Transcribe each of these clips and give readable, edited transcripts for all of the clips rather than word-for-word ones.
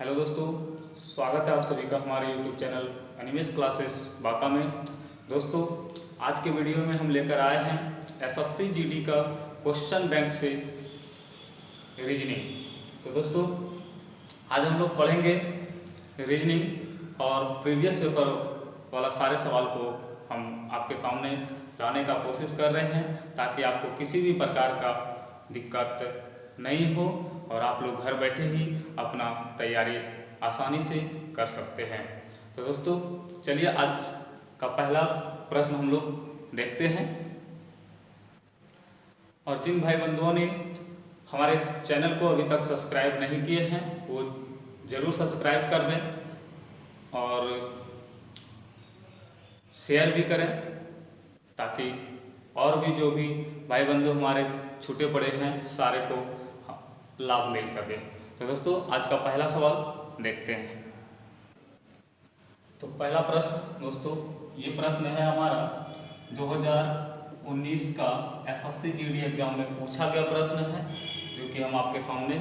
Hello दोस्तों, स्वागत है आप सभी का हमारे YouTube channel Animesh classes Banka में। दोस्तों, आज के वीडियो में हम लेकर आए हैं एसएससी जीडी का क्वेश्चन बैंक से रीजनिंग। तो दोस्तों, आज हम लोग पढ़ेंगे रीजनिंग और प्रीवियस पेपर वाला सारे सवाल को हम आपके सामने लाने का कोशिश कर रहे हैं ताकि आपको किसी भी प्रकार का दिक्कत नहीं हो और आप लोग घर बैठे ही अपना तैयारी आसानी से कर सकते हैं। तो दोस्तों, चलिए आज का पहला प्रश्न हम लोग देखते हैं। और जिन भाई बंधुओं ने हमारे चैनल को अभी तक सब्सक्राइब नहीं किए हैं वो ज़रूर सब्सक्राइब कर दें और शेयर भी करें ताकि और भी जो भी भाई बंधु हमारे छूटे पड़े हैं सारे को लाभ मिल सके। तो दोस्तों, आज का पहला सवाल देखते हैं। तो पहला प्रश्न दोस्तों, ये प्रश्न है हमारा 2019 का एसएससी जीडी एग्जाम में पूछा गया प्रश्न है जो कि हम आपके सामने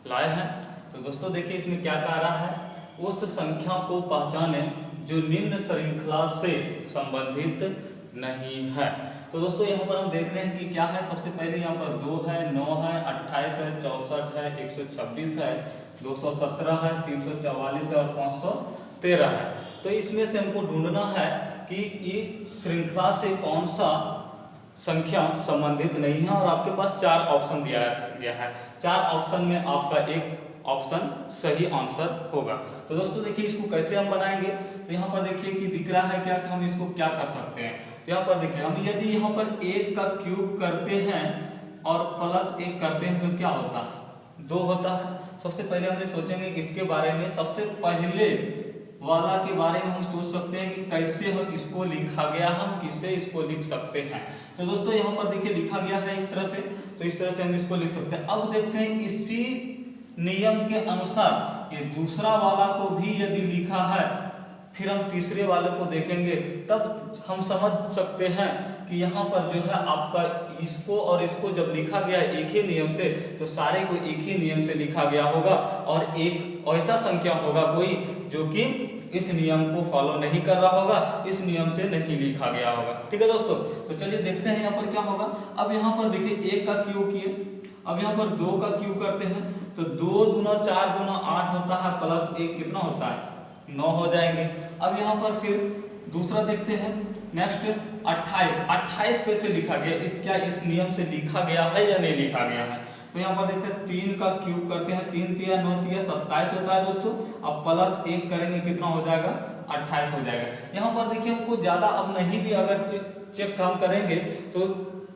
लाए हैं। तो दोस्तों देखिए, इसमें क्या कह रहा है, उस संख्या को पहचाने जो निम्न श्रृंखला से संबंधित नहीं है। तो दोस्तों यहाँ पर हम देख रहे हैं कि क्या है। सबसे पहले यहाँ पर 2 है, 9 है, 28 है, 64 है, 126 है, 217 है, 344 है और 513 है। तो इसमें से हमको ढूंढना है कि ये श्रृंखला से कौन सा संख्या संबंधित नहीं है। और आपके पास 4 ऑप्शन दिया गया है। 4 ऑप्शन में आपका एक ऑप्शन सही आंसर होगा। तो दोस्तों देखिए, इसको कैसे हम बनाएंगे। तो यहाँ पर देखिए कि दिख रहा है क्या कि हम इसको क्या कर सकते हैं। तो यहाँ पर देखिए, हम यदि यहाँ पर 1 का क्यूब करते हैं और प्लस 1 करते हैं तो क्या होता है, 2 होता है। सबसे पहले हमने सोचेंगे इसके बारे में। सबसे पहले वाला के बारे में हम सोच सकते हैं कि कैसे हम इसको लिखा गया, हम किससे इसको लिख सकते हैं। तो दोस्तों यहाँ पर देखिए लिखा गया है इस तरह से, तो इस तरह से हम इसको लिख सकते हैं। अब देखते हैं इसी नियम के अनुसार ये दूसरा वाला को भी यदि लिखा है, फिर हम तीसरे वाले को देखेंगे, तब हम समझ सकते हैं कि यहाँ पर जो है आपका इसको और इसको जब लिखा गया एक ही नियम से, तो सारे को एक ही नियम से लिखा गया होगा और एक ऐसा संख्या होगा कोई जो कि इस नियम को फॉलो नहीं कर रहा होगा, इस नियम से नहीं लिखा गया होगा। ठीक है दोस्तों, तो चलिए देखते हैं यहाँ पर क्या होगा। अब यहाँ पर देखिए 1 का क्यूब किए, अब यहाँ पर 2 का क्यूब करते हैं तो 2 दूना 4 दूना 8 होता है, प्लस 1 कितना होता है, 9 हो जाएंगे। अब यहाँ पर फिर दूसरा देखते हैं, नेक्स्ट 28 कैसे लिखा गया, क्या इस नियम से लिखा गया है या नहीं लिखा गया है। तो यहाँ पर देखते हैं 3 का क्यूब करते हैं, 3 3 9 3 27 होता है दोस्तों। अब प्लस 1 करेंगे कितना हो जाएगा, 28 हो जाएगा। यहाँ पर देखिए हमको ज्यादा अब नहीं भी अगर चेक हम करेंगे तो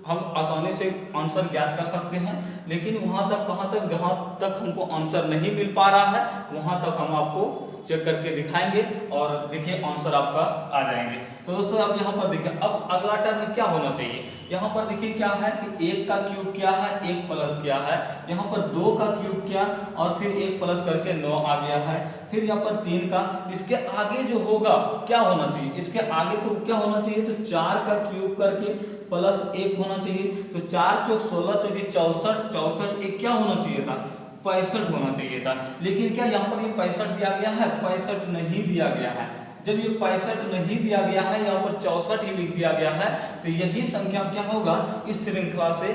हम आसानी से आंसर ज्ञात कर सकते हैं, लेकिन वहां तक कहां तक, जहां तक हमको आंसर नहीं मिल पा रहा है वहां तक हम आपको चेक करके दिखाएंगे और देखिए आंसर आपका आ जाएंगे। तो दोस्तों अब यहाँ पर देखिए, अब अगला टर्म क्या होना चाहिए। यहाँ पर देखिए क्या है कि 1 का क्यूब क्या है, 1 प्लस क्या है, यहाँ पर 2 का क्यूब क्या और फिर 1 प्लस करके 9 आ गया है। फिर यहाँ पर 3 का, इसके आगे जो होगा क्या होना चाहिए, इसके आगे तो क्या होना चाहिए, तो 4 का क्यूब करके प्लस 1 होना चाहिए। तो 4 चौक 16 चौकी 64, 64 एक क्या होना चाहिए था, 65 होना चाहिए था। लेकिन क्या यहाँ पर ये 65 दिया गया है, 65 नहीं दिया गया है। जब ये 65 नहीं दिया गया है, यहाँ पर 64 ही लिख दिया गया है, तो यही संख्या क्या होगा, इस श्रृंखला से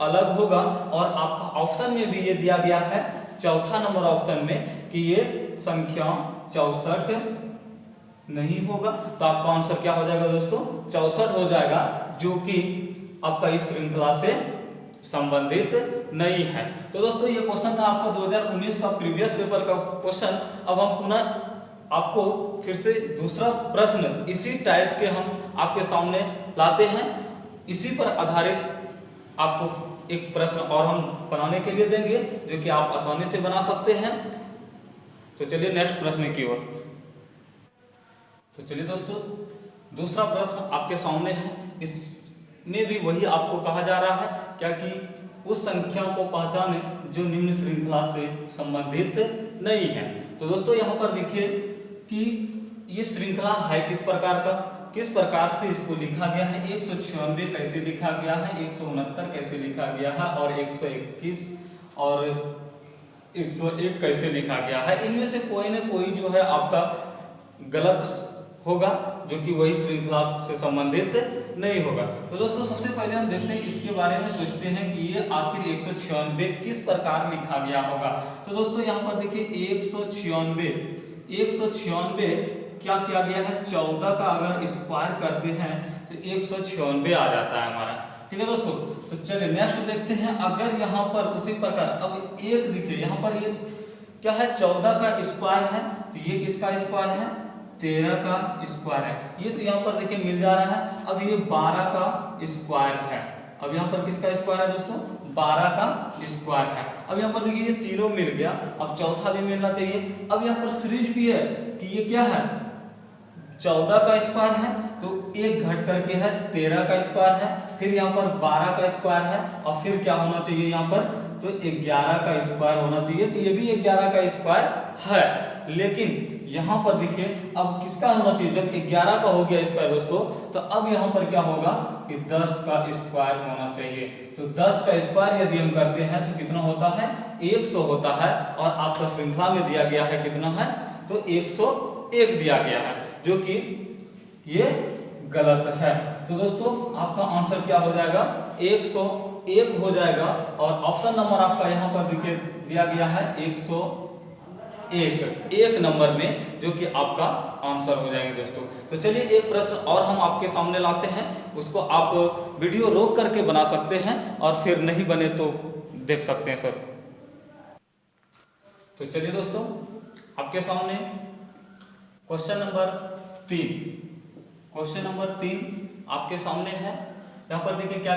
अलग होगा। और आपका ऑप्शन में भी ये दिया गया है, चौथा नंबर ऑप्शन में, कि ये संख्या 64 नहीं होगा। तो आपका आंसर क्या हो जाएगा दोस्तों, 64 हो जाएगा, जो कि आपका इस श्रृंखला से संबंधित नहीं है। तो दोस्तों ये क्वेश्चन था आपका 2019 का प्रीवियस पेपर का क्वेश्चन। अब हम पुनः आपको फिर से दूसरा प्रश्न इसी टाइप के हम आपके सामने लाते हैं। इसी पर आधारित आपको एक प्रश्न और हम बनाने के लिए देंगे जो कि आप आसानी से बना सकते हैं। तो चलिए नेक्स्ट प्रश्न की ओर। तो चलिए दोस्तों, दूसरा प्रश्न आपके सामने है। इसमें भी वही आपको कहा जा रहा है क्या कि उस संख्या को पहचाने जो निम्न श्रृंखला से संबंधित नहीं है। तो दोस्तों यहाँ पर देखिए कि ये श्रृंखला है किस प्रकार का, किस प्रकार से इसको लिखा गया है। 196 कैसे लिखा गया है, 169 कैसे लिखा गया है और 121 और 101 कैसे लिखा गया है। इनमें से कोई न कोई जो है आपका गलत होगा, जो कि वही श्रृंखला से संबंधित नहीं होगा। तो दोस्तों सबसे पहले हम देखते हैं इसके बारे में, सोचते हैं कि ये आखिर 196 किस प्रकार लिखा गया होगा। तो दोस्तों यहाँ पर देखिए 196 क्या किया गया है, 14 का अगर स्क्वायर करते हैं तो 196 आ जाता है हमारा। ठीक है दोस्तों, तो चलिए नेक्स्ट देखते हैं। अगर यहाँ पर उसी प्रकार अब एक देखिए यहाँ पर ये क्या है, 14 का स्क्वायर है, तो ये किसका स्क्वायर है, 13 का स्क्वायर है। ये तो यहाँ पर देखिए मिल जा रहा है। अब ये 12 का स्क्वायर है। अब यहाँ पर किसका स्क्वायर है दोस्तों, 12 का स्क्वायर है। अब यहाँ पर देखिए ये तीनों मिल गया, अब चौथा भी मिलना चाहिए। अब यहाँ पर सीरीज भी है कि ये क्या है, 14 का स्क्वायर है, तो एक घट करके है 13 का स्क्वायर है, फिर यहाँ पर 12 का स्क्वायर है, और फिर क्या होना चाहिए यहाँ पर, तो 11 का स्क्वायर होना चाहिए। तो ये भी 11 का स्क्वायर है। लेकिन यहाँ पर देखिए अब किसका होना चाहिए, जब 11 का हो गया स्क्वायर दोस्तों, तो अब यहाँ पर क्या होगा कि 10 का स्क्वायर होना चाहिए। तो 10 का स्क्वायर यदि हम करते हैं तो कितना होता है, 100 होता है। और आपका श्रृंखला में दिया गया है कितना है, तो 101 दिया गया है, जो कि ये गलत है। तो दोस्तों आपका आंसर क्या हो जाएगा, 101 हो जाएगा। और ऑप्शन नंबर आपका यहाँ पर देखिए दिया गया है 101, एक नंबर में, जो कि आपका आंसर हो जाएंगे दोस्तों। तो चलिए एक प्रश्न और हम आपके सामने लाते हैं, उसको आप वीडियो रोक करके बना सकते हैं, और फिर नहीं बने तो देख सकते हैं सर। तो चलिए दोस्तों आपके सामने क्वेश्चन नंबर 3 आपके सामने है। यहाँ पर देखिए क्या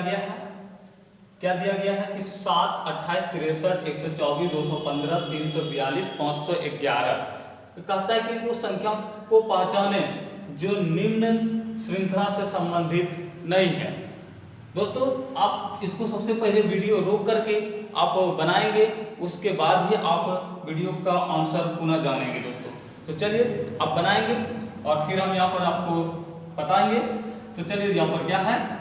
दिया गया है कि 7, 28, 63, 124, 215, 342, 511। कहता है कि उस संख्या को पहचाने जो निम्न श्रृंखला से संबंधित नहीं है। दोस्तों आप इसको सबसे पहले वीडियो रोक करके आप बनाएंगे, उसके बाद ही आप वीडियो का आंसर पुनः जानेंगे दोस्तों। तो चलिए आप बनाएंगे और फिर हम यहाँ पर आपको बताएंगे। तो चलिए यहाँ पर क्या है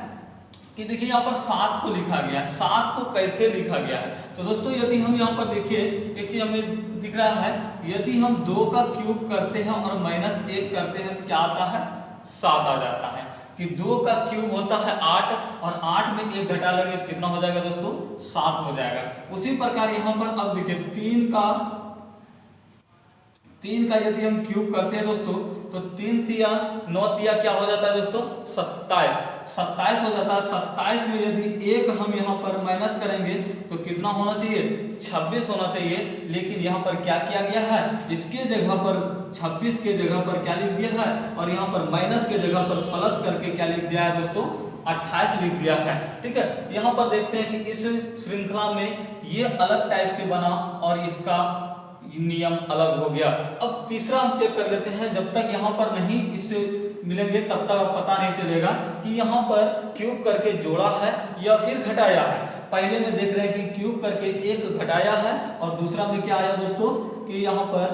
कि देखिए यहाँ पर 7 को लिखा गया है। 7 को कैसे लिखा गया है, तो दोस्तों यदि हम यहाँ पर देखिए एक चीज हमें दिख रहा है, यदि हम 2 का क्यूब करते हैं और -1 करते हैं तो क्या आता है, 7 आ जाता है। कि 2 का क्यूब होता है 8, और 8 में 1 घटा लेंगे तो कितना हो जाएगा दोस्तों, 7 हो जाएगा। उसी प्रकार यहाँ पर अब देखिए 3 का यदि हम क्यूब करते हैं दोस्तों, तो 3 तिया 9 तिया क्या हो जाता है दोस्तों, 27 हो जाता है। 27 में यदि 1 हम यहाँ पर माइनस करेंगे तो कितना होना चाहिए, 26 होना चाहिए। लेकिन यहाँ पर क्या किया गया है, इसके जगह पर 26 के जगह पर क्या लिख दिया है, और यहाँ पर माइनस के जगह पर प्लस करके क्या लिख दिया है दोस्तों, 28 लिख दिया है। ठीक है, यहाँ पर देखते हैं कि इस श्रृंखला में ये अलग टाइप से बना और इसका नियम अलग हो गया। अब तीसरा हम चेक कर लेते हैं, जब तक यहाँ पर नहीं इससे मिलेंगे तब तक पता नहीं चलेगा कि यहाँ पर क्यूब करके जोड़ा है या फिर घटाया है। पहले में देख रहे हैं कि क्यूब करके 1 घटाया है, और दूसरा में क्या आया दोस्तों कि यहाँ पर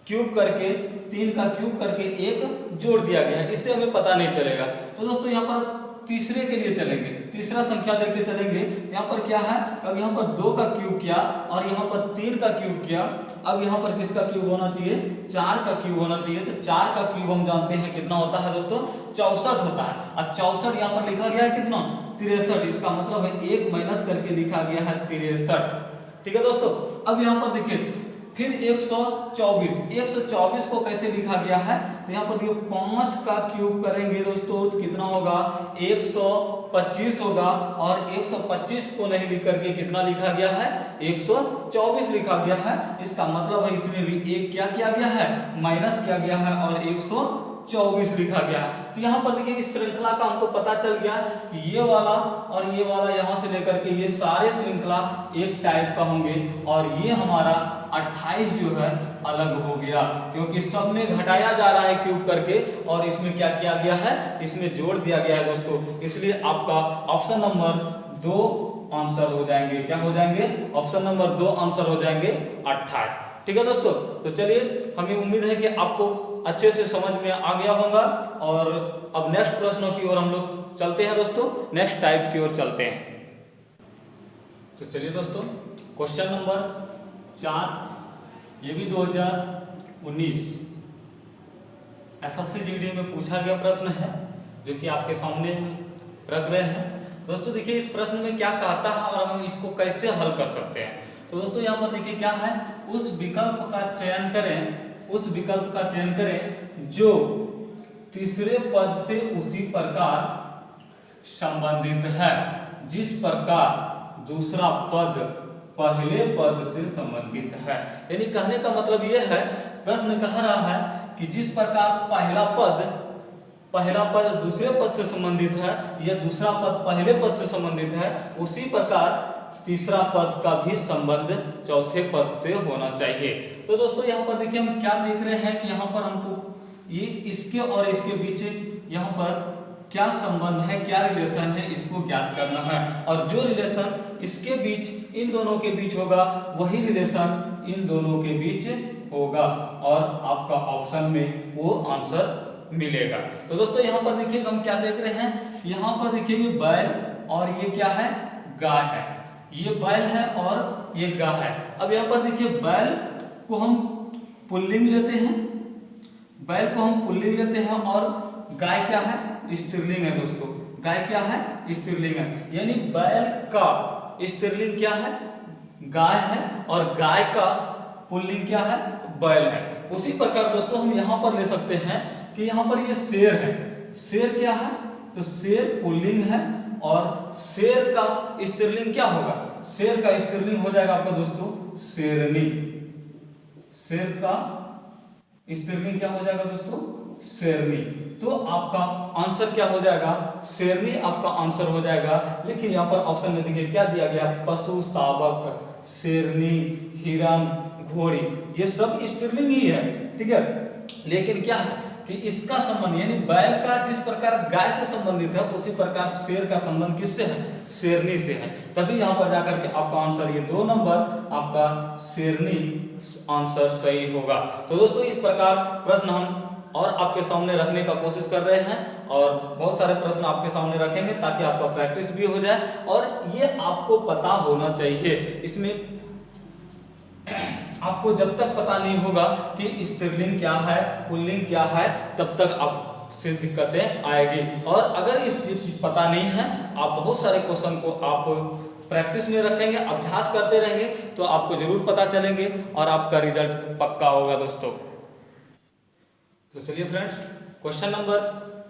क्यूब करके 3 का क्यूब करके 1 जोड़ दिया गया है। इससे हमें पता नहीं चलेगा। तो दोस्तों यहाँ पर तीसरे के लिए चलेंगे, तीसरा संख्या लेके चलेंगे। यहाँ पर क्या है, अब यहाँ पर 2 का क्यूब किया और यहाँ पर 3 का क्यूब किया। अब यहाँ पर किसका क्यूब होना चाहिए, 4 का क्यूब होना चाहिए। तो 4 का क्यूब हम जानते हैं कितना होता है दोस्तों, 64 होता है। और 64 यहाँ पर लिखा गया है कितना, 63। इसका मतलब है 1 माइनस करके लिखा गया है 63। ठीक है दोस्तों, अब यहाँ पर देखिए फिर 124 को कैसे लिखा गया है, तो यहाँ पर देखिए 5 का क्यूब करेंगे दोस्तों तो कितना होगा, 125 होगा। और 125 को नहीं लिख करके कितना लिखा गया है, 124 लिखा गया है। इसका मतलब है इसमें भी 1 क्या किया गया है, माइनस किया गया है और 124 लिखा गया है। तो यहाँ पर देखिए इस श्रृंखला का हमको पता चल गया कि ये वाला और ये वाला यहाँ से लेकर के ये सारे श्रृंखला एक टाइप का होंगे, और ये हमारा 28 जो है अलग हो गया, क्योंकि सब में घटाया जा रहा है क्यूब करके, और इसमें क्या किया गया है, इसमें जोड़ दिया गया है दोस्तों। इसलिए आपका ऑप्शन नंबर 2 आंसर हो जाएंगे। क्या हो जाएंगे, ऑप्शन नंबर 2 आंसर हो जाएंगे 28। ठीक है दोस्तों, तो चलिए हमें उम्मीद है कि आपको अच्छे से समझ में आ गया होगा। और अब नेक्स्ट प्रश्नों की ओर हम लोग चलते हैं दोस्तों, नेक्स्ट टाइप की ओर चलते हैं। तो चलिए दोस्तों क्वेश्चन नंबर 4, ये भी 2019 एसएससी जीडी में पूछा गया प्रश्न है, जो कि आपके सामने रख रहे हैं। दोस्तों देखिए इस प्रश्न में क्या कहता है और हम इसको कैसे हल कर सकते हैं। तो दोस्तों यहाँ पर देखिए क्या है, उस विकल्प का चयन करें, उस विकल्प का चयन करें जो तीसरे पद से उसी प्रकार संबंधित है जिस प्रकार दूसरा पद पहले पद से संबंधित है। यानी कहने का मतलब यह है, प्रश्न कह रहा है कि जिस प्रकार पहला पद दूसरे पद से संबंधित है या दूसरा पद पहले पद से संबंधित है, उसी प्रकार तीसरा पद का भी संबंध चौथे पद से होना चाहिए। तो दोस्तों यहाँ पर देखिए हम क्या देख रहे हैं कि यहाँ पर हमको ये इसके और इसके बीच यहाँ पर क्या संबंध है, क्या रिलेशन है, इसको ज्ञात करना है। और जो रिलेशन इसके बीच इन दोनों के बीच होगा वही रिलेशन इन दोनों के बीच होगा और आपका ऑप्शन में वो आंसर मिलेगा। तो दोस्तों यहाँ पर देखिए हम क्या देख रहे हैं, यहाँ पर देखिए ये बैल और ये क्या है, गाय है। ये बैल है और ये गाय है। अब यहाँ पर देखिए बैल को हम पुल्लिंग लेते हैं, बैल को हम पुल्लिंग लेते हैं और गाय क्या है, स्त्रीलिंग है। दोस्तों गाय क्या है, स्त्रीलिंग है। यानी बैल का स्त्रीलिंग क्या है, गाय है और गाय का पुल्लिंग क्या है, बैल है। उसी प्रकार दोस्तों हम यहाँ पर ले सकते हैं कि यहाँ पर ये शेर है, शेर क्या है, तो शेर पुल्लिंग है और शेर का स्त्रीलिंग क्या होगा, शेर का स्त्रीलिंग हो जाएगा आपका दोस्तों शेरनी। शेर का स्त्रीलिंग क्या हो जाएगा दोस्तों, शेरनी। तो आपका आंसर क्या हो जाएगा, शेरनी आपका आंसर हो जाएगा। लेकिन यहाँ पर ऑप्शन में देखिए क्या दिया गया, पशु, शावक, शेरनी, हिरन, घोड़ी, ये सब स्त्रीलिंग ही है, ठीक है। लेकिन क्या है कि इसका संबंध यानी बैल का जिस प्रकार गाय से संबंधित है उसी प्रकार शेर का संबंध किससे है, शेरनी से है। तभी यहाँ पर जाकर के आपका आंसर ये 2 नंबर आपका शेरनी आंसर सही होगा। तो दोस्तों इस प्रकार प्रश्न हम और आपके सामने रखने का कोशिश कर रहे हैं और बहुत सारे प्रश्न आपके सामने रखेंगे ताकि आपका प्रैक्टिस भी हो जाए और ये आपको पता होना चाहिए। इसमें आपको जब तक पता नहीं होगा कि स्त्रीलिंग क्या है, पुल्लिंग क्या है, तब तक आपसे दिक्कतें आएगी। और अगर इस चीज पता नहीं है, आप बहुत सारे क्वेश्चन को आप प्रैक्टिस में रखेंगे, अभ्यास करते रहेंगे तो आपको जरूर पता चलेंगे और आपका रिजल्ट पक्का होगा दोस्तों। तो चलिए फ्रेंड्स, क्वेश्चन नंबर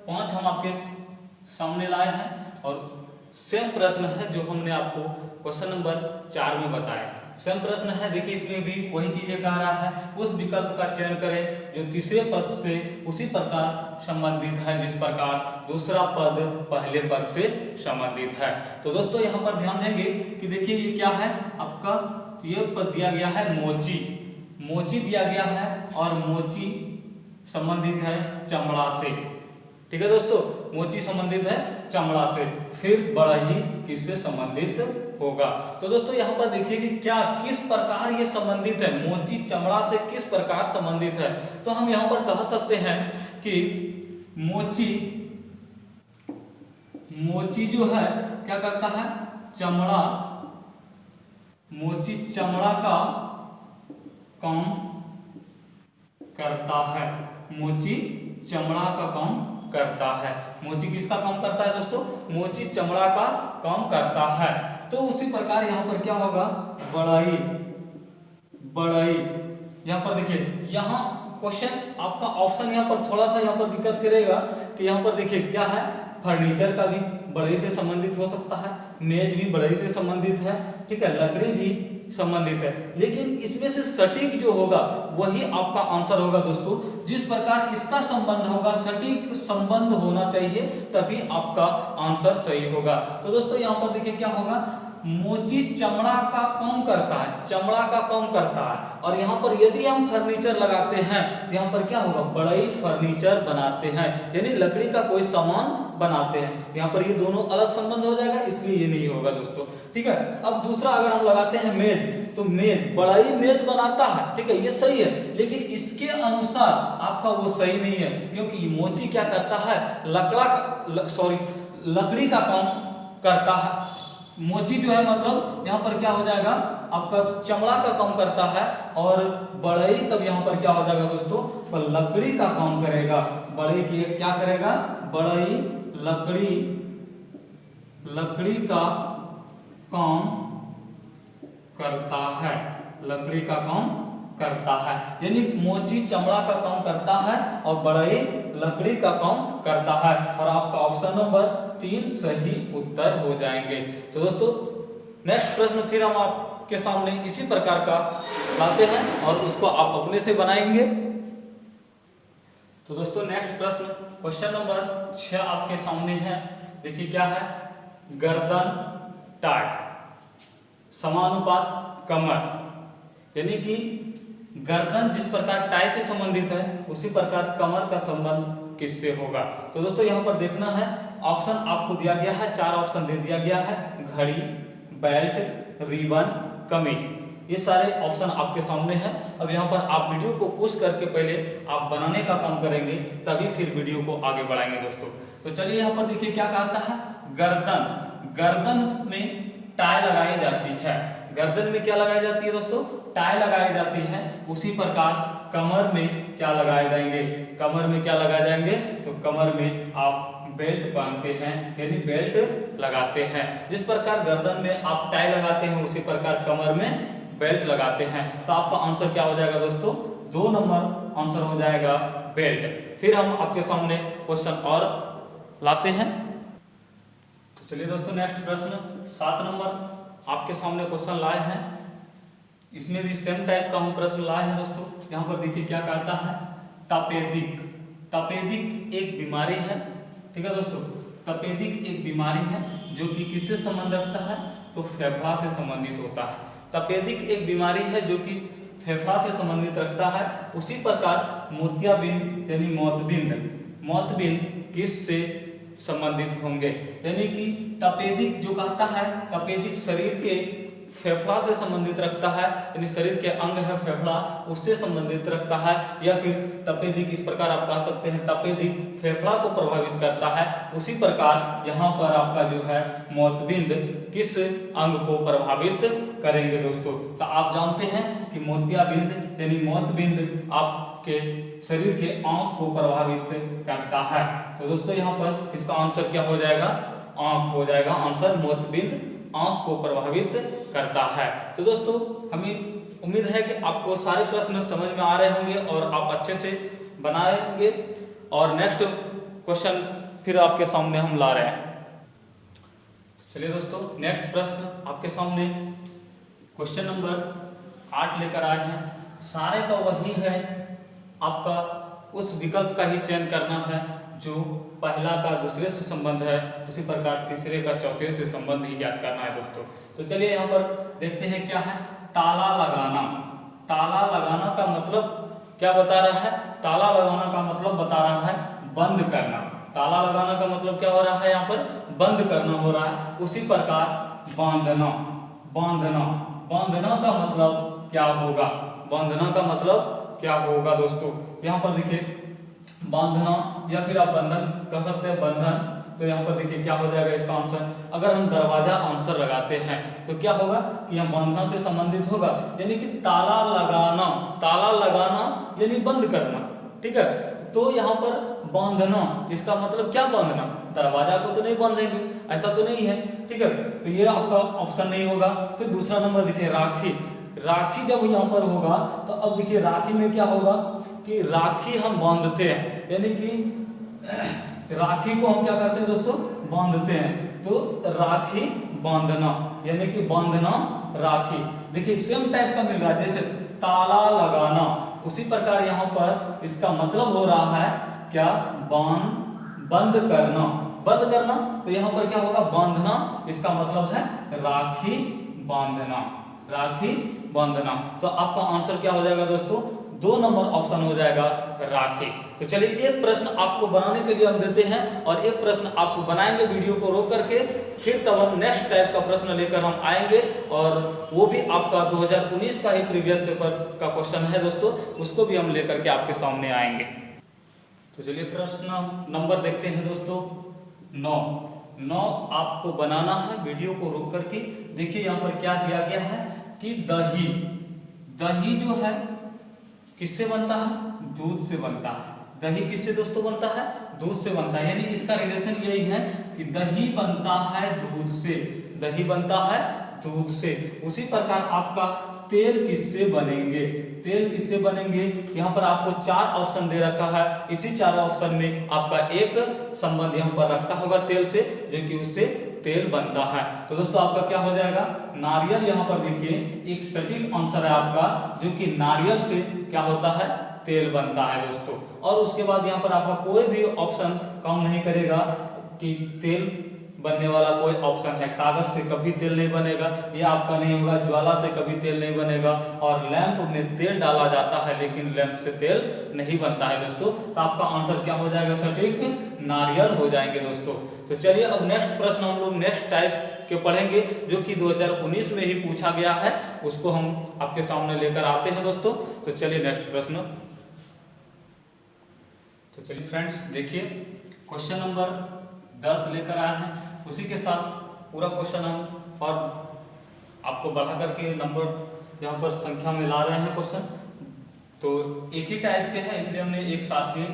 5 हम आपके सामने लाए हैं और सेम प्रश्न है जो हमने आपको क्वेश्चन नंबर 4 में बताया। सेम प्रश्न है, देखिए इसमें भी वही चीजें कह रहा है, उस विकल्प का चयन करें जो तीसरे पद से उसी प्रकार संबंधित है जिस प्रकार दूसरा पद पहले पद से संबंधित है। तो दोस्तों यहाँ पर ध्यान देंगे कि देखिए ये क्या है आपका, ये पद दिया गया है मोची, मोची दिया गया है और मोची संबंधित है चमड़ा से, ठीक है दोस्तों, मोची संबंधित है चमड़ा से। फिर बड़ही किससे संबंधित होगा। तो दोस्तों यहाँ पर देखिए कि क्या किस प्रकार ये संबंधित है, मोची चमड़ा से किस प्रकार संबंधित है। तो हम यहाँ पर कह सकते हैं कि मोची जो है क्या करता है, चमड़ा, मोची चमड़ा का काम करता है, मोची चमड़ा का काम करता है। मोची किसका काम करता है दोस्तों, मोची चमड़ा का काम करता है। तो उसी प्रकार यहाँ पर क्या होगा, बड़ाई, बड़ाई। यहाँ पर देखिए, यहाँ क्वेश्चन आपका ऑप्शन यहाँ पर थोड़ा सा यहाँ पर दिक्कत करेगा कि यहाँ पर देखिए क्या है, फर्नीचर का भी बढ़ई से संबंधित हो सकता है, मेज भी बढ़ई से संबंधित है, ठीक है, लकड़ी भी संबंधित है। लेकिन इसमें से सटीक जो होगा वही आपका आंसर होगा दोस्तों। जिस प्रकार इसका संबंध होगा, सटीक संबंध होना चाहिए, तभी आपका आंसर सही होगा। तो दोस्तों यहाँ पर देखिए क्या होगा, मोची चमड़ा का काम करता है, चमड़ा का काम करता है। और यहाँ पर यदि हम फर्नीचर लगाते हैं तो यहाँ पर क्या होगा, बड़ई फर्नीचर बनाते हैं, यानी लकड़ी का कोई सामान बनाते हैं। यहाँ पर ये दोनों अलग संबंध हो जाएगा, इसलिए ये नहीं होगा दोस्तों, ठीक है। अब दूसरा अगर हम लगाते हैं मेज, तो मेज, बड़ई मेज बनाता है, ठीक है, ये सही है। लेकिन इसके अनुसार आपका वो सही नहीं है, क्योंकि मोची क्या करता है, लकड़ी का काम करता है। मोची जो है मतलब यहाँ पर क्या हो जाएगा, आपका चमड़ा का काम करता है, और बढ़ई तब यहाँ पर क्या हो जाएगा दोस्तों, तो लकड़ी का काम करेगा। बढ़ई की क्या करेगा, बढ़ई लकड़ी का काम करता है, लकड़ी का काम करता है, यानी मोची चमड़ा का काम करता है और बढ़ई लकड़ी का काम करता है। और आपका ऑप्शन नंबर 3 सही उत्तर हो जाएंगे। तो दोस्तों नेक्स्ट प्रश्न फिर हम आपके सामने इसी प्रकार का लाते हैं और उसको आप अपने से बनाएंगे। तो दोस्तों नेक्स्ट प्रश्न क्वेश्चन नंबर 6 आपके सामने है। देखिए क्या है, गर्दन टाई समानुपात कमर, यानी कि गर्दन जिस प्रकार टाई से संबंधित है उसी प्रकार कमर का संबंध किससे होगा। तो दोस्तों यहाँ पर देखना है, ऑप्शन आपको दिया गया है, 4 ऑप्शन दे दिया गया है, घड़ी, बेल्ट, रिबन, कमीज, ये सारे ऑप्शन आपके सामने हैं। अब यहाँ पर आप वीडियो को पुश करके पहले आप बनाने का काम करेंगे, तभी फिर वीडियो को आगे बढ़ाएंगे दोस्तों। तो चलिए यहाँ पर देखिए क्या कहता है, गर्दन में टाई लगाई जाती है, गर्दन में क्या लगाई जाती है दोस्तों, टाई लगाई जाती है। उसी प्रकार कमर में क्या लगाए जाएंगे, कमर में क्या लगाए जाएंगे, तो कमर में आप बेल्ट बांधते हैं, यानी बेल्ट लगाते हैं। जिस प्रकार गर्दन में आप टाई लगाते हैं उसी प्रकार कमर में बेल्ट लगाते हैं। तो आपका आंसर क्या हो जाएगा दोस्तों, 2 नंबर आंसर हो जाएगा बेल्ट। फिर हम आपके सामने क्वेश्चन और लाते हैं। तो चलिए दोस्तों नेक्स्ट प्रश्न 7 नंबर आपके सामने क्वेश्चन लाए हैं। इसमें भी सेम टाइप का हम प्रश्न लाए हैं दोस्तों। यहाँ पर देखिए क्या कहता है, तपेदिक एक बीमारी है, ठीक है दोस्तों। तपेदिक एक बीमारी है जो कि किससे संबंध रखता है, तो फेफड़ा से संबंधित होता है। तपेदिक एक बीमारी है जो कि फेफड़ा से संबंधित रखता है। उसी प्रकार मोतियाबिंद यानी मौतबिंद किससे संबंधित होंगे, यानी कि तपेदिक जो कहता है, तपेदिक शरीर के फेफड़ा से संबंधित रखता है, यानी शरीर के अंग है फेफड़ा, उससे संबंधित रखता है। या फिर तपेदिक इस प्रकार आप कह सकते हैं, तपेदिक फेफड़ा को प्रभावित करता है। उसी प्रकार यहाँ पर आपका जो है मोतबिंद किस अंग को प्रभावित करेंगे दोस्तों। तो आप जानते हैं कि मोतियाबिंद यानी मोतबिंद आपके शरीर के आंख को प्रभावित करता है। तो दोस्तों यहाँ पर इसका आंसर क्या हो जाएगा, आंख हो जाएगा आंसर। मोतबिंद आंख को प्रभावित करता है। तो दोस्तों हमें उम्मीद है कि आपको सारे प्रश्न समझ में आ रहे होंगे और आप अच्छे से बनाएंगे। और नेक्स्ट क्वेश्चन फिर आपके सामने हम ला रहे हैं। चलिए दोस्तों नेक्स्ट प्रश्न आपके सामने क्वेश्चन नंबर 8 लेकर आए हैं। सारे का वही है, आपका उस विकल्प का ही चयन करना है जो पहला का दूसरे से संबंध है, उसी प्रकार तीसरे का चौथे से संबंध ही ज्ञात करना है दोस्तों। तो चलिए यहाँ पर देखते हैं क्या है, ताला लगाना। ताला लगाना का मतलब क्या बता रहा है, ताला लगाना का मतलब बता रहा है बंद करना। ताला लगाना का मतलब क्या हो रहा है, यहाँ पर बंद करना हो रहा है। उसी प्रकार बांधना का मतलब क्या होगा, बांधना का मतलब क्या होगा दोस्तों। यहाँ पर देखिए बांधना या फिर आप बंधन कह सकते हैं, बंधन। तो यहाँ पर देखिए क्या हो जाएगा इसका आंसर। अगर हम दरवाजा आंसर लगाते हैं तो क्या होगा कि हम बांधना से संबंधित होगा, यानी कि ताला लगाना यानी बंद करना, ठीक है। तो यहाँ पर बांधना इसका मतलब क्या, बांधना, दरवाजा को तो नहीं बांधेंगे, ऐसा तो नहीं है, ठीक है। तो ये आपका ऑप्शन नहीं होगा। फिर दूसरा नंबर देखिए राखी जब यहाँ पर होगा तो अब देखिए राखी में क्या होगा कि राखी हम बांधते हैं, यानी कि राखी को हम क्या करते हैं दोस्तों, बांधते हैं। तो राखी बांधना यानी कि बांधना राखी। देखिए सेम टाइप का मिल रहा है, जैसे ताला लगाना, उसी प्रकार यहाँ पर इसका मतलब हो रहा है क्या, बंद करना। तो यहाँ पर क्या होगा, बांधना, इसका मतलब है राखी बांधना। तो आपका आंसर क्या हो जाएगा दोस्तों, 2 नंबर ऑप्शन हो जाएगा राखी। तो चलिए एक प्रश्न आपको बनाने के लिए हम देते हैं और एक प्रश्न आपको बनाएंगे वीडियो को रोक करके, फिर तब हम नेक्स्ट टाइप का प्रश्न लेकर हम आएंगे और वो भी आपका 2019 का ही प्रीवियस पेपर का क्वेश्चन है दोस्तों, उसको भी हम लेकर के आपके सामने आएंगे। तो चलिए प्रश्न नंबर देखते हैं दोस्तों 9 आपको बनाना है वीडियो को रोक करके। देखिए यहाँ पर क्या दिया गया है, कि दही, दही जो है किससे बनता है? दूध से बनता है। दही किससे दोस्तों बनता है? दूध से बनता है। यानी इसका रिलेशन यही है कि दही बनता है दूध से, दही बनता है दूध से। उसी प्रकार आपका तेल किससे बनेंगे? तेल किससे बनेंगे? यहाँ पर आपको 4 ऑप्शन दे रखा है। इसी 4 ऑप्शन में आपका एक संबंध यहाँ पर रखता होगा तेल से, जो कि उससे तेल बनता है। तो दोस्तों आपका क्या हो जाएगा? नारियल। यहाँ पर देखिए एक सटीक आंसर है आपका, जो कि नारियल से क्या होता है? तेल बनता है दोस्तों। और उसके बाद यहाँ पर आपका कोई भी ऑप्शन काउंट नहीं करेगा कि तेल बनने वाला कोई ऑप्शन है। कागज से कभी तेल नहीं बनेगा, ये आपका नहीं होगा। ज्वाला से कभी तेल नहीं बनेगा। और लैंप में तेल डाला जाता है, लेकिन लैंप से तेल नहीं बनता है दोस्तों। तो आपका आंसर क्या हो जाएगा? सटीक नारियल हो जाएंगे दोस्तों। तो चलिए अब नेक्स्ट प्रश्न हम लोग नेक्स्ट टाइप के पढ़ेंगे, जो कि 2019 में ही पूछा गया है, उसको हम आपके सामने लेकर आते हैं दोस्तों। तो चलिए नेक्स्ट प्रश्न। तो चलिए फ्रेंड्स देखिए, क्वेश्चन नंबर 10 लेकर आए हैं। उसी के साथ पूरा क्वेश्चन हम और आपको बढ़ा करके नंबर यहाँ पर संख्या में ला रहे हैं क्वेश्चन। तो एक ही टाइप के हैं, इसलिए हमने एक साथ ही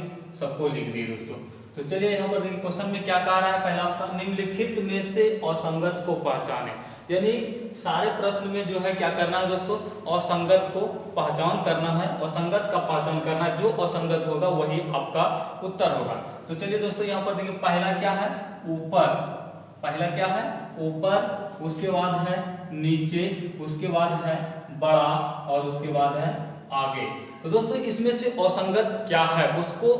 सबको लिख दिए दोस्तों। तो चलिए यहाँ पर देखिए क्वेश्चन में क्या कहा रहा है। पहला आपका निम्नलिखित में से असंगत को पहचाने। यानी सारे प्रश्न में जो है क्या करना है दोस्तों? असंगत को पहचान करना है, असंगत का पहचान करना है। जो असंगत होगा वही आपका उत्तर होगा। तो चलिए दोस्तों यहाँ पर देखिए, पहला क्या है? ऊपर। पहला क्या है? ऊपर। उसके बाद है नीचे, उसके बाद है बड़ा, और उसके बाद है आगे। तो दोस्तों इसमें से असंगत क्या है उसको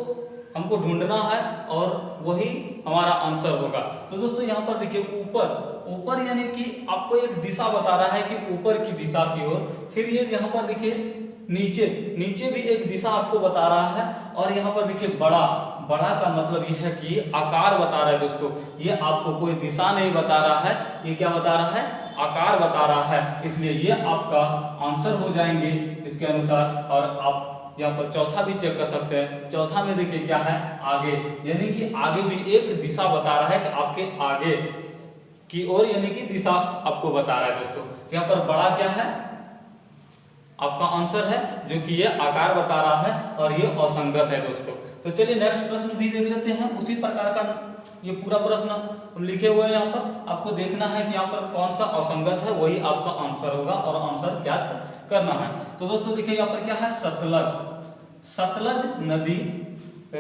हमको ढूंढना है, और वही हमारा आंसर होगा। तो दोस्तों यहाँ पर देखिए ऊपर, ऊपर यानी कि आपको एक दिशा बता रहा है कि ऊपर की दिशा की ओर। फिर ये यहाँ पर देखिए नीचे, नीचे भी एक दिशा आपको बता रहा है। और यहाँ पर देखिए बड़ा, बड़ा का मतलब यह है कि आकार बता रहा है दोस्तों। ये आपको कोई दिशा नहीं बता रहा है, ये क्या बता रहा है? आकार बता रहा है। इसलिए ये आपका आंसर हो जाएंगे इसके अनुसार। और आप यहाँ पर चौथा भी चेक कर सकते हैं। चौथा में देखिए क्या है? आगे, यानी कि आगे भी एक दिशा बता रहा है कि आपके आगे की ओर, यानी कि दिशा आपको बता रहा है दोस्तों। यहाँ पर बड़ा क्या है? आपका आंसर है, जो कि ये आकार बता रहा है, और ये असंगत है दोस्तों। तो चलिए नेक्स्ट प्रश्न भी देख लेते हैं। उसी प्रकार का ये पूरा प्रश्न लिखे हुए हैं। यहाँ पर आपको देखना है कि यहाँ पर कौन सा असंगत है, वही आपका आंसर होगा, और आंसर ज्ञात करना है। तो दोस्तों देखिए यहाँ पर क्या है? सतलज, सतलज नदी,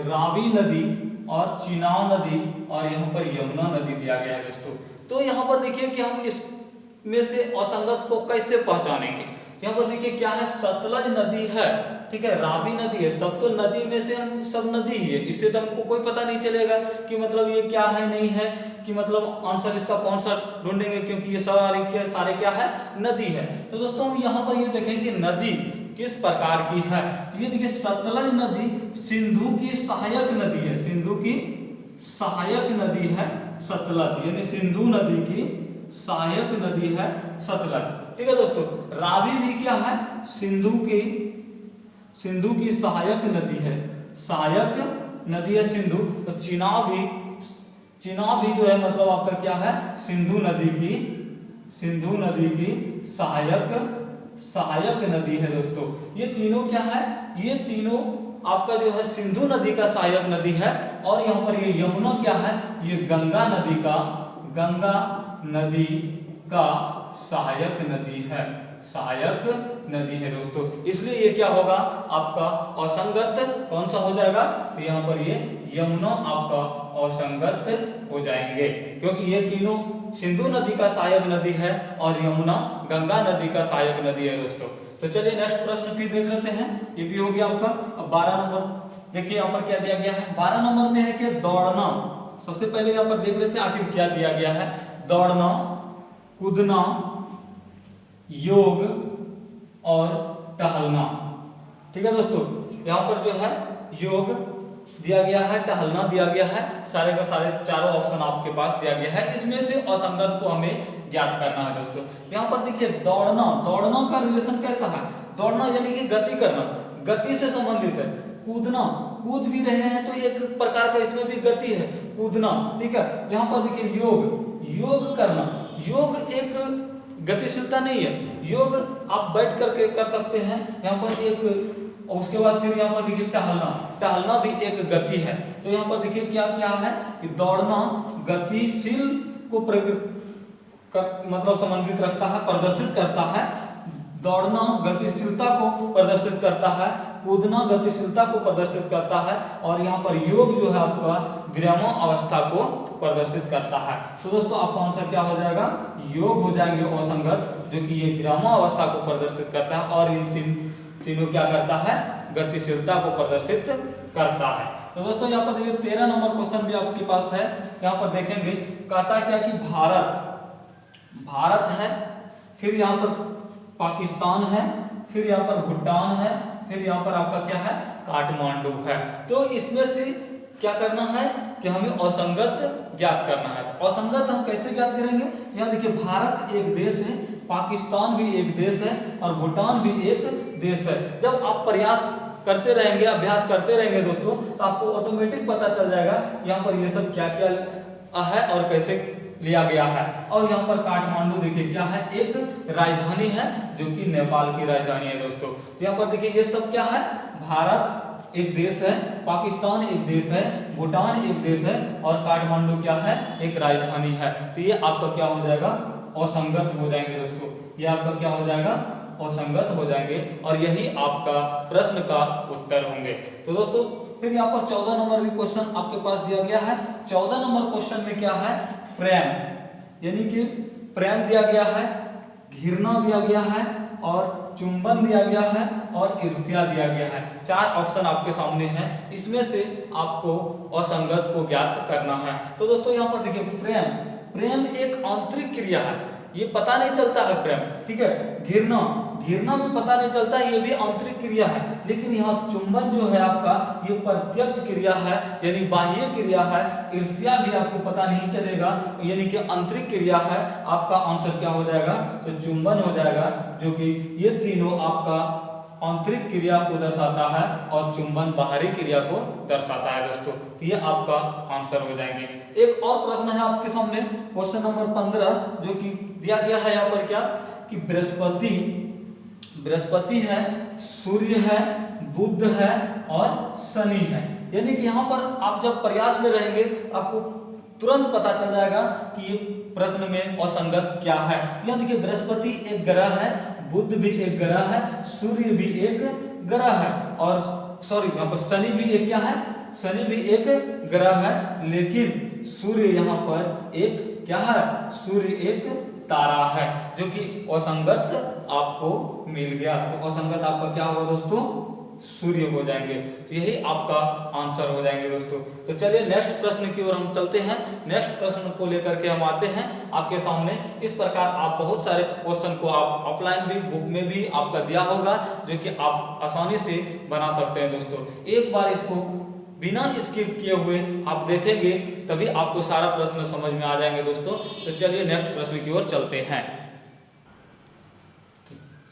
रावी नदी, और चिनाब नदी, और यहाँ पर यमुना नदी दिया गया है दोस्तों। तो यहाँ पर देखिए कि हम इसमें से असंगत को कैसे पहचानेंगे। यहाँ पर देखिए क्या है? सतलज नदी है, ठीक है, रावी नदी है। सब तो नदी में से हम सब नदी ही है, इससे तो हमको कोई पता नहीं चलेगा कि मतलब ये क्या है नहीं है, कि मतलब आंसर इसका कौन सा ढूंढेंगे, क्योंकि ये सारे क्या है? नदी है। तो दोस्तों हम यहाँ पर ये देखेंगे नदी किस प्रकार की है। तो ये देखिए सतलज नदी सिंधु की सहायक नदी है, सिंधु की सहायक नदी है सतलज, यानी सिंधु नदी की सहायक नदी है सतलज, ठीक है दोस्तों। रावी भी क्या है? सिंधु की सहायक नदी है, सहायक नदी है सिंधु। तो चिनाब भी जो है मतलब आपका क्या है? सिंधु नदी की सहायक नदी है दोस्तों। ये तीनों क्या है? ये तीनों आपका जो है सिंधु नदी का सहायक नदी है। और यहाँ पर ये यमुना क्या है? ये गंगा नदी का सहायक नदी है दोस्तों। इसलिए ये क्या होगा? आपका असंगत कौन सा हो जाएगा? तो यहाँ पर ये यमुना आपका असंगत हो जाएंगे, क्योंकि ये तीनों सिंधु नदी का सहायक नदी है, और यमुना गंगा नदी का सहायक नदी है दोस्तों। तो चलिए नेक्स्ट प्रश्न फिर देख लेते हैं। ये भी हो गया आपका। अब 12 नंबर देखिए यहाँ पर क्या दिया गया है। 12 नंबर में है कि दौड़ना। सबसे पहले यहाँ पर देख लेते हैं आखिर क्या दिया गया है। दौड़ना, कूदना, योग और टहलना, ठीक है दोस्तों। यहाँ पर जो है योग दिया गया है, टहलना दिया गया है, सारे का सारे चारों ऑप्शन आपके पास दिया गया है। इसमें से असंगत को हमें ज्ञात करना है दोस्तों। यहाँ पर देखिए दौड़ना का रिलेशन कैसा है? दौड़ना यानी कि गति करना, गति से संबंधित है। कूदना, कूद भी रहे हैं तो एक प्रकार का इसमें भी गति है, कूदना, ठीक है। यहाँ पर देखिए योग करना, योग एक गतिशीलता नहीं है। योग आप बैठ करके कर सकते हैं यहाँ पर एक, उसके बाद फिर यहाँ पर देखिए टहलना भी एक गति है। तो यहाँ पर देखिए क्या क्या है कि दौड़ना गतिशील को मतलब संबंधित रखता है, प्रदर्शित करता है। दौड़ना गतिशीलता को प्रदर्शित करता है, कूदना गतिशीलता को प्रदर्शित करता है, और यहाँ पर योग जो है आपका विरामो अवस्था को प्रदर्शित करता है। तो दोस्तों आपका आंसर क्या हो जाएगा, योग हो जाएंगे असंगत, जो कि ये विरामो अवस्था को प्रदर्शित करता है और इन तीनों क्या करता है, गतिशीलता को प्रदर्शित करता है। तो दोस्तों यहाँ पर देखिए 13 नंबर क्वेश्चन भी आपके पास है। यहाँ पर देखेंगे कहता क्या कि भारत है, फिर यहाँ पर पाकिस्तान है, फिर यहाँ पर भूटान है, फिर यहाँ पर आपका क्या है, काठमांडू है। तो इसमें से क्या करना है कि हमें असंगत ज्ञात करना है। तो असंगत हम कैसे ज्ञात करेंगे, यहाँ देखिए भारत एक देश है, पाकिस्तान भी एक देश है और भूटान भी एक देश है। जब आप प्रयास करते रहेंगे, अभ्यास करते रहेंगे दोस्तों, तो आपको ऑटोमेटिक पता चल जाएगा यहाँ पर ये सब क्या क्या है और कैसे लिया गया है। और यहाँ पर काठमांडू देखिए क्या है, एक राजधानी है जो कि नेपाल की राजधानी है दोस्तों। तो यहाँ पर देखिए ये सब क्या है, भारत एक देश है, पाकिस्तान एक देश है, भूटान एक देश है और काठमांडू क्या है, एक राजधानी है। तो ये आपका क्या हो जाएगा, असंगत हो जाएंगे दोस्तों। ये आपका क्या हो जाएगा, असंगत हो जाएंगे और यही आपका प्रश्न का उत्तर होंगे। तो दोस्तों फिर यहाँ पर 14 नंबर भी क्वेश्चन आपके पास दिया गया है। 14 नंबर क्वेश्चन में क्या है, फ्रेम, यानी कि प्रेम दिया गया है, घृणा दिया गया है और चुंबन दिया गया है और ईर्ष्या दिया गया है। 4 ऑप्शन आपके सामने हैं, इसमें से आपको असंगत को ज्ञात करना है। तो दोस्तों यहाँ पर देखिए प्रेम एक आंतरिक क्रिया है, ये पता नहीं चलता है प्रेम, ठीक है। घृणा भी पता नहीं चलता है, ये भी आंतरिक क्रिया है। लेकिन यहाँ चुंबन जो है आपका, ये प्रत्यक्ष क्रिया है यानी बाह्य क्रिया है। ईर्ष्या भी आपको पता नहीं चलेगा, यानी कि आंतरिक क्रिया है। आपका आंसर क्या हो जाएगा, तो चुंबन हो जाएगा, जो कि ये तीनों आपका आंतरिक क्रिया को दर्शाता है और चुंबन बाहरी क्रिया को दर्शाता है दोस्तों। तो ये आपका आंसर हो जाएंगे। एक और प्रश्न है आपके सामने, क्वेश्चन नंबर 15, जो कि दिया गया है यहाँ पर क्या कि बृहस्पति है, सूर्य है, बुध है और शनि है। यानी कि यहाँ पर आप जब प्रयास में रहेंगे आपको तुरंत पता चल जाएगा कि ये प्रश्न में असंगत क्या है। यहाँ देखिए बृहस्पति एक ग्रह है, बुध भी एक ग्रह है, सूर्य भी एक ग्रह है और यहाँ पर शनि भी एक क्या है, शनि भी एक ग्रह है। लेकिन सूर्य यहाँ पर एक क्या है, सूर्य एक तारा है, जो कि असंगत आपको मिल गया। तो असंगत आपका क्या होगा दोस्तों, सूर्य हो जाएंगे। तो यही आपका आंसर हो जाएंगे दोस्तों। तो चलिए नेक्स्ट प्रश्न की ओर हम चलते हैं। नेक्स्ट प्रश्न को लेकर के हम आते हैं आपके सामने। इस प्रकार आप बहुत सारे क्वेश्चन को आप ऑफलाइन भी बुक में भी आपका दिया होगा, जो कि आप आसानी से बना सकते हैं दोस्तों। एक बार इसको बिना स्किप किए हुए आप देखेंगे तभी आपको सारा प्रश्न समझ में आ जाएंगे दोस्तों। तो चलिए नेक्स्ट प्रश्न की ओर चलते हैं।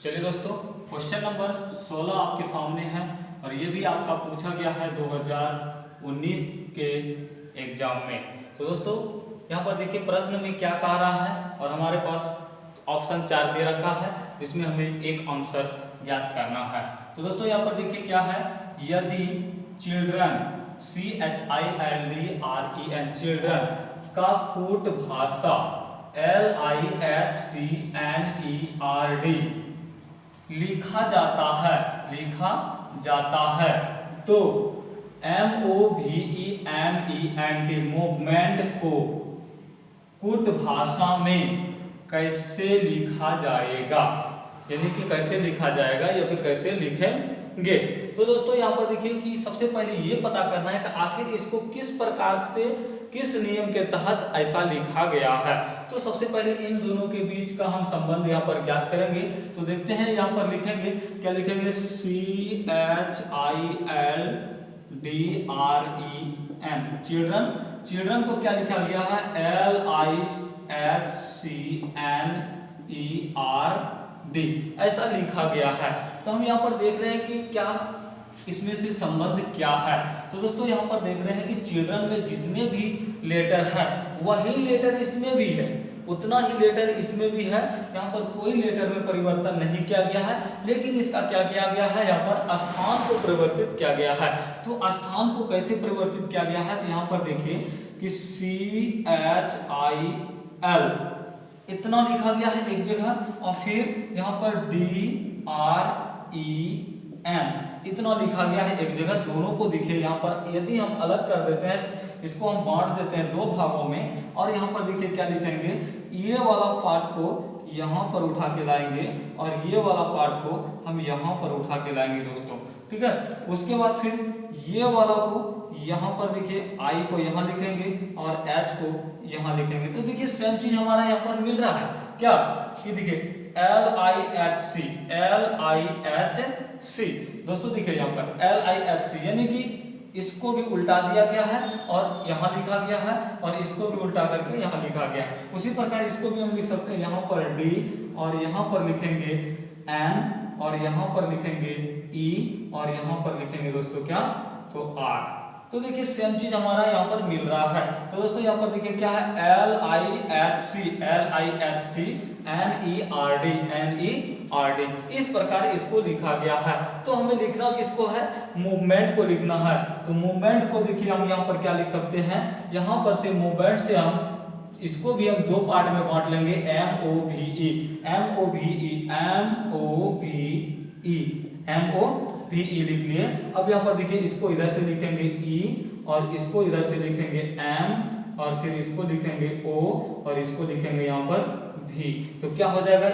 चलिए दोस्तों क्वेश्चन नंबर 16 आपके सामने है और ये भी आपका पूछा गया है 2019 के एग्जाम में। तो दोस्तों यहाँ पर देखिए प्रश्न में क्या कह रहा है और हमारे पास ऑप्शन 4 दे रखा है, जिसमें हमें एक आंसर ज्ञात करना है। तो दोस्तों यहाँ पर देखिए क्या है, यदि चिल्ड्रन CHILDREN चिल्ड्रन का कूट भाषा LIHCNERD लिखा जाता है तो MOVEMENT मूवमेंट को कूट भाषा में कैसे लिखा जाएगा, यानी कि कैसे लिखा जाएगा या फिर कैसे लिखेंगे। तो दोस्तों यहाँ पर देखिए कि सबसे पहले ये पता करना है कि आखिर इसको किस प्रकार से किस नियम के तहत ऐसा लिखा गया है। तो सबसे पहले इन दोनों के बीच का हम संबंध यहाँ पर ज्ञात करेंगे। तो देखते हैं यहाँ पर लिखेंगे, क्या लिखेंगे, CHILDREN चिल्ड्रन को क्या लिखा गया है, LIHCNERD ऐसा लिखा गया है। तो हम यहाँ पर देख रहे हैं कि क्या इसमें से संबंध क्या है। तो दोस्तों यहाँ पर देख रहे हैं कि चिल्ड्रन में जितने भी लेटर हैं वही लेटर इसमें भी है। उतना ही लेटर इसमें भी है। यहाँ पर कोई लेटर में परिवर्तन नहीं किया गया है, लेकिन इसका क्या किया गया है, यहाँ पर स्थान को परिवर्तित किया गया है। तो स्थान को कैसे परिवर्तित किया गया है, तो यहाँ पर देखिए कि CHIL इतना लिखा गया है एक जगह, और फिर यहाँ पर DREN इतना लिखा गया है एक जगह। दोनों को देखिए यहाँ पर यदि हम अलग कर देते हैं, इसको हम बांट देते हैं दो भागों में, और यहाँ पर देखिए क्या लिखेंगे, ये वाला पार्ट को यहाँ पर उठा के लाएंगे और ये वाला पार्ट को हम यहाँ पर उठा के लाएंगे दोस्तों, ठीक है। उसके बाद फिर ये वाला को यहाँ पर देखिए I को यहाँ लिखेंगे और H को यहाँ लिखेंगे। तो देखिए सेम चीज हमारा यहाँ पर मिल रहा है क्या, ये देखिए LIHC दोस्तों, देखिए यहाँ पर LIHC यानी कि इसको भी उल्टा दिया गया है और यहाँ लिखा गया है, और इसको भी उल्टा करके यहाँ लिखा गया है। उसी प्रकार इसको भी हम लिख सकते हैं, यहाँ पर D और यहाँ पर लिखेंगे N और यहाँ पर लिखेंगे E और यहाँ पर लिखेंगे दोस्तों क्या, तो R। तो देखिए सेम चीज हमारा यहाँ पर मिल रहा है। तो दोस्तों यहाँ पर देखिए क्या है, LIHC NERD इस प्रकार इसको लिखा गया है। तो हमें लिखना किसको है, मूवमेंट को लिखना है। तो मूवमेंट को देखिए हम यहाँ पर क्या लिख सकते हैं, यहाँ पर से मूवमेंट से हम इसको भी हम दो पार्ट में बांट लेंगे, MOVE लिख लिए। अब यहाँ पर देखिए इसको इधर से लिखेंगे E और इसको इधर से लिखेंगे M और फिर इसको लिखेंगे O और इसको लिखेंगे यहाँ पर V। तो क्या हो जाएगा,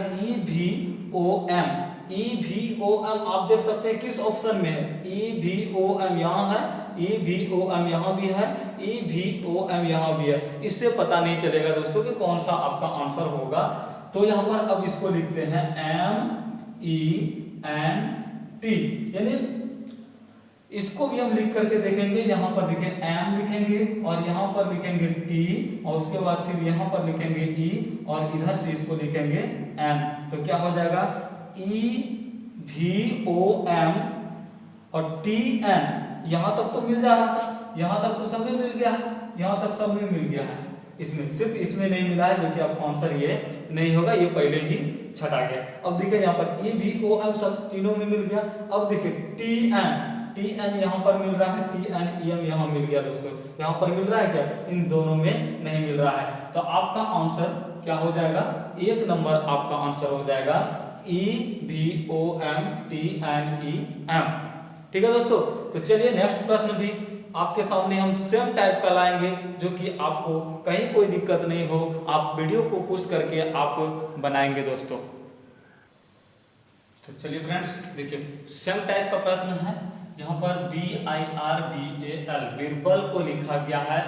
EVOM आप देख सकते हैं किस ऑप्शन में है, EVOM यहाँ है, EVOM यहाँ भी है, EVOM यहाँ भी है। इससे पता नहीं चलेगा दोस्तों कि कौन सा आपका आंसर होगा। तो यहाँ पर अब इसको लिखते हैं MENT, यानी इसको भी हम लिख करके देखेंगे। यहाँ पर देखिए M लिखेंगे और यहाँ पर लिखेंगे T और उसके बाद फिर यहाँ पर लिखेंगे E और इधर से इसको लिखेंगे M। तो क्या हो जाएगा, EVOM और TN। यहाँ तक तो मिल जा रहा था, यहाँ तक तो सब में मिल गया है, यहाँ तक सब में मिल गया है, इसमें सिर्फ इसमें नहीं मिला है, जो कि आपका आंसर ये नहीं होगा, ये पहले ही छटा गया। अब देखिए यहाँ पर EVOM सब तीनों में मिल गया। अब देखिए TN यहाँ पर मिल रहा है, TNEM यहाँ मिल गया दोस्तों, यहाँ पर मिल रहा है क्या, इन दोनों में नहीं मिल रहा है। तो आपका आंसर क्या हो जाएगा, 1 नंबर आपका आंसर हो जाएगा EVOM TNEM। ठीक है दोस्तों, तो चलिए नेक्स्ट प्रश्न भी आपके सामने हम सेम टाइप का लाएंगे, जो कि आपको कहीं कोई दिक्कत नहीं हो, आप वीडियो को पुश करके आप बनाएंगे दोस्तों। तो चलिए फ्रेंड्स देखिए सेम टाइप का प्रश्न है। यहाँ पर BIRBAL बीरबल को लिखा गया है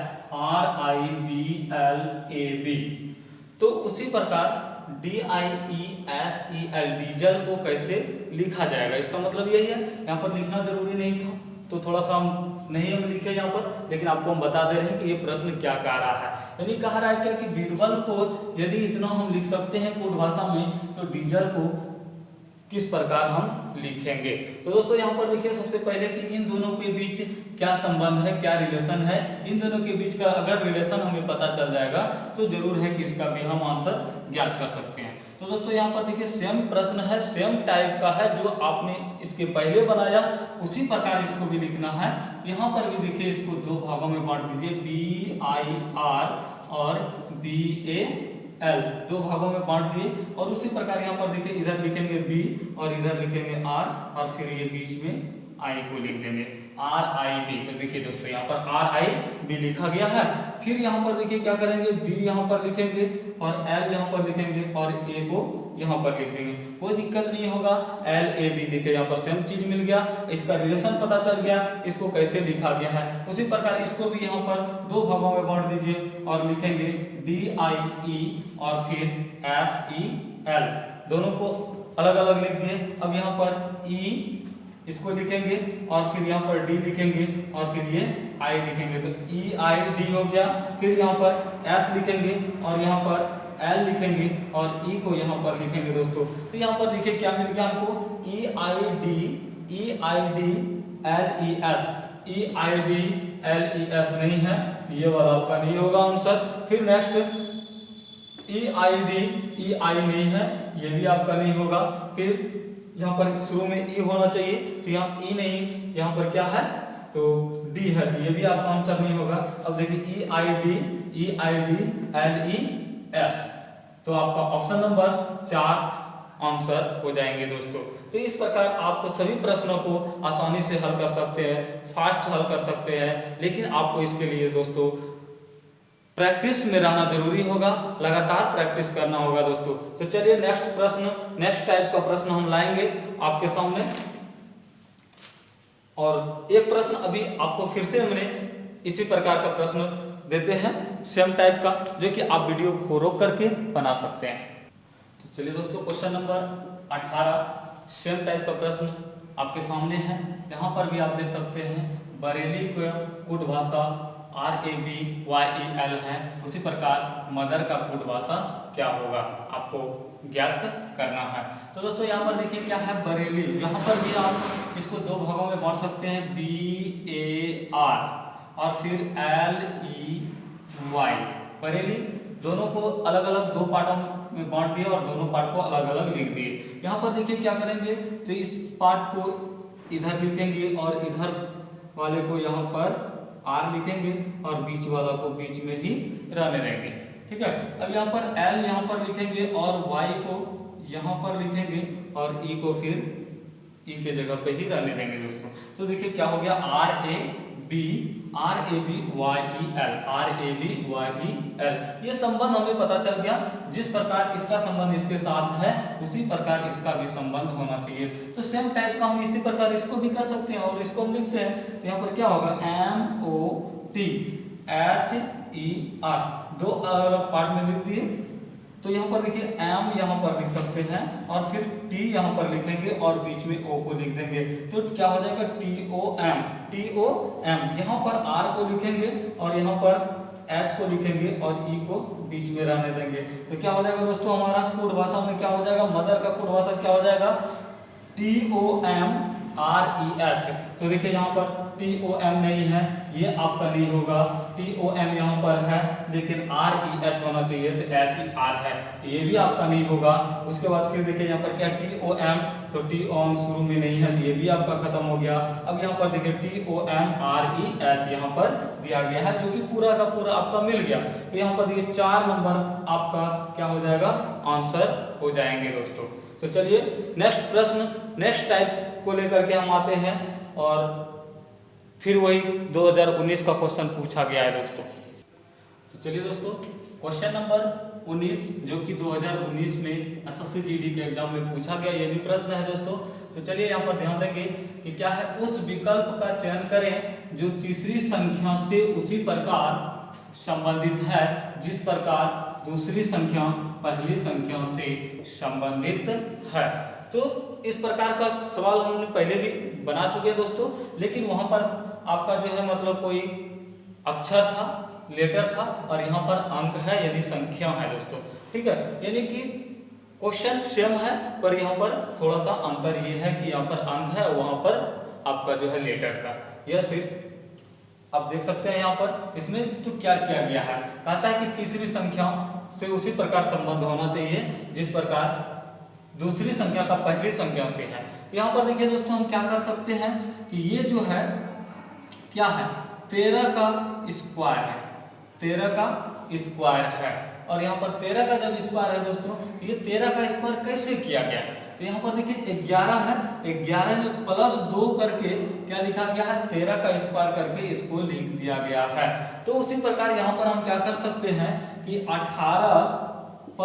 RIBLAB। तो उसी प्रकार DIESEL डीजल को कैसे लिखा जाएगा, इसका मतलब यही है। यहाँ पर लिखना जरूरी नहीं था, तो थोड़ा सा हम लिखे यहाँ पर, लेकिन आपको हम बता दे रहे हैं कि ये प्रश्न क्या कह रहा है। यानी कह रहा है क्या कि बीरबल को यदि इतना हम लिख सकते हैं कोड भाषा में, तो डीजल को किस प्रकार हम लिखेंगे। तो दोस्तों यहाँ पर देखिए सबसे पहले कि इन दोनों के बीच क्या संबंध है, क्या रिलेशन है। इन दोनों के बीच का अगर रिलेशन हमें पता चल जाएगा तो जरूर है कि इसका भी हम आंसर ज्ञात कर सकते हैं। तो दोस्तों यहाँ पर देखिए सेम प्रश्न है, सेम टाइप का है, जो आपने इसके पहले बनाया उसी प्रकार इसको भी लिखना है। यहाँ पर भी देखिए इसको दो भागों में बांट दीजिए, BIR और BAL दो भागों में बांट दिए। और उसी प्रकार यहाँ पर देखिए इधर लिखेंगे B और इधर लिखेंगे R और फिर ये बीच में I को लिख देंगे RIB। तो देखिए दोस्तों यहाँ पर RIB लिखा गया है। फिर यहाँ पर देखिए क्या करेंगे, B यहाँ पर लिखेंगे और L यहाँ पर लिखेंगे और A को यहाँ पर लिख देंगे, कोई दिक्कत नहीं होगा। LAB देखिए यहाँ पर सेम चीज मिल गया, इसका रिलेशन पता चल गया, इसको कैसे लिखा गया है। उसी प्रकार इसको भी यहाँ पर दो भागों में बांट दीजिए और लिखेंगे DIE और फिर SEL, दोनों को अलग अलग लिख दिए। अब यहाँ पर E इसको लिखेंगे और फिर यहाँ पर D लिखेंगे और फिर ये I लिखेंगे, तो EID हो गया। फिर यहाँ पर S लिखेंगे और यहाँ पर L लिखेंगे और E को यहाँ पर लिखेंगे दोस्तों। तो यहाँ पर देखिए क्या मिल गया हमको, EIDLES नहीं है, तो ये वाला आपका नहीं होगा आंसर। फिर नेक्स्ट ई आई नहीं है, ये भी आपका नहीं होगा। फिर यहाँ पर शुरू में ई होना चाहिए, तो यहाँ ई नहीं, यहाँ पर क्या है तो डी है, तो ये भी आपका आंसर नहीं होगा। अब देखिए E I D L E S, तो आपका ऑप्शन नंबर 4 आंसर हो जाएंगे दोस्तों। तो इस प्रकार आप सभी प्रश्नों को आसानी से हल कर सकते हैं, फास्ट हल कर सकते हैं, लेकिन आपको इसके लिए दोस्तों प्रैक्टिस में रहना जरूरी होगा, लगातार प्रैक्टिस करना होगा दोस्तों। तो चलिए नेक्स्ट टाइप का प्रश्न हम लाएंगे आपके सामने। और एक प्रश्न अभी आपको फिर से हमने इसी प्रकार का प्रश्न देते हैं, सेम टाइप का, जो कि आप वीडियो को रोक करके बना सकते हैं। तो चलिए दोस्तों, क्वेश्चन नंबर 18 सेम टाइप का प्रश्न आपके सामने है। यहाँ पर भी आप देख सकते हैं बरेली कुट भाषा RABYEL है, उसी प्रकार मदर का कुट भाषा क्या होगा, आपको ज्ञात करना है। तो दोस्तों यहाँ पर देखिए क्या है बरेली, यहाँ पर भी आप इसको दो भागों में बांट सकते हैं, BAR और फिर LEY। बरेली दोनों को अलग अलग दो पार्टों में बांट दिया और दोनों पार्ट को अलग अलग लिख दिए। यहाँ पर देखिए क्या करेंगे, तो इस पार्ट को इधर लिखेंगे और इधर वाले को यहाँ पर R लिखेंगे और बीच वाला को बीच में ही रहने देंगे, ठीक है। अब यहाँ पर L यहाँ पर लिखेंगे और Y को यहाँ पर लिखेंगे और E को फिर E के जगह पे ही रहने देंगे दोस्तों। तो देखिए क्या हो गया RABYEL, ये संबंध हमें पता चल गया। जिस प्रकार इसका संबंध इसके साथ है उसी प्रकार इसका भी संबंध होना चाहिए। तो सेम टाइप का हम इसी प्रकार इसको भी कर सकते हैं और इसको हम लिखते हैं, तो यहाँ पर क्या होगा MOTHER, दो अलग अलग पार्ट में लिख दिए। तो यहाँ पर देखिए M यहाँ पर लिख सकते हैं और फिर T यहाँ पर लिखेंगे और बीच में O को लिख देंगे, तो क्या हो जाएगा TOM। यहाँ पर R को लिखेंगे और यहाँ पर H को लिखेंगे और E को बीच में रहने देंगे। तो क्या हो जाएगा दोस्तों, हमारा कोड भाषा में क्या हो जाएगा, मदर का कोड भाषा क्या हो जाएगा TOMREH। तो देखिए यहाँ पर TOM नहीं है, ये आपका नहीं होगा। TOM यहाँ पर है लेकिन REH होना चाहिए, तो HER है, तो ये भी आपका नहीं होगा। उसके बाद फिर देखिए यहाँ पर क्या TOM, तो TOM शुरू में नहीं है, तो ये भी आपका खत्म हो गया। अब यहाँ पर देखिए TOMREH यहाँ पर दिया गया है, जो कि पूरा का पूरा आपका मिल गया। तो यहाँ पर देखिए 4 नंबर आपका क्या हो जाएगा, आंसर हो जाएंगे दोस्तों। तो चलिए नेक्स्ट प्रश्न, नेक्स्ट टाइप को लेकर के हम आते हैं और फिर वही 2019 का क्वेश्चन पूछा गया है दोस्तों। तो चलिए दोस्तों, क्वेश्चन नंबर 19 जो कि 2019 में SSC GD के एग्जाम में पूछा गया, ये भी प्रश्न है दोस्तों। तो चलिए यहाँ पर ध्यान देंगे कि क्या है, उस विकल्प का चयन करें जो तीसरी संख्या से उसी प्रकार संबंधित है जिस प्रकार दूसरी संख्या पहली संख्या से संबंधित है। तो इस प्रकार का सवाल हमने पहले भी बना चुके हैं दोस्तों, लेकिन वहां पर आपका जो है मतलब कोई अक्षर था, लेटर था और यहाँ पर अंक है यानी संख्या है दोस्तों, ठीक है। यानी कि क्वेश्चन सेम है पर यहाँ पर थोड़ा सा अंतर ये है कि यहाँ पर अंक है, वहां पर आपका जो है लेटर का। या फिर आप देख सकते हैं यहाँ पर इसमें तो क्या किया गया है, कहता है कि तीसरी संख्या से उसी प्रकार संबंध होना चाहिए जिस प्रकार दूसरी संख्या का पहली संख्या से है। तो यहाँ पर देखिए दोस्तों, हम क्या कर सकते हैं कि ये जो है क्या है, 13 का स्क्वायर है, 13 का स्क्वायर है। और यहाँ पर 13 का जब स्क्वायर है दोस्तों, ये 13 का स्क्वायर कैसे किया गया है, तो यहाँ पर देखिए 11 है, 11 में +2 करके क्या लिखा गया है, 13 का स्क्वायर करके इसको लिख दिया गया है। तो उसी प्रकार यहाँ पर हम क्या कर सकते हैं कि 18 +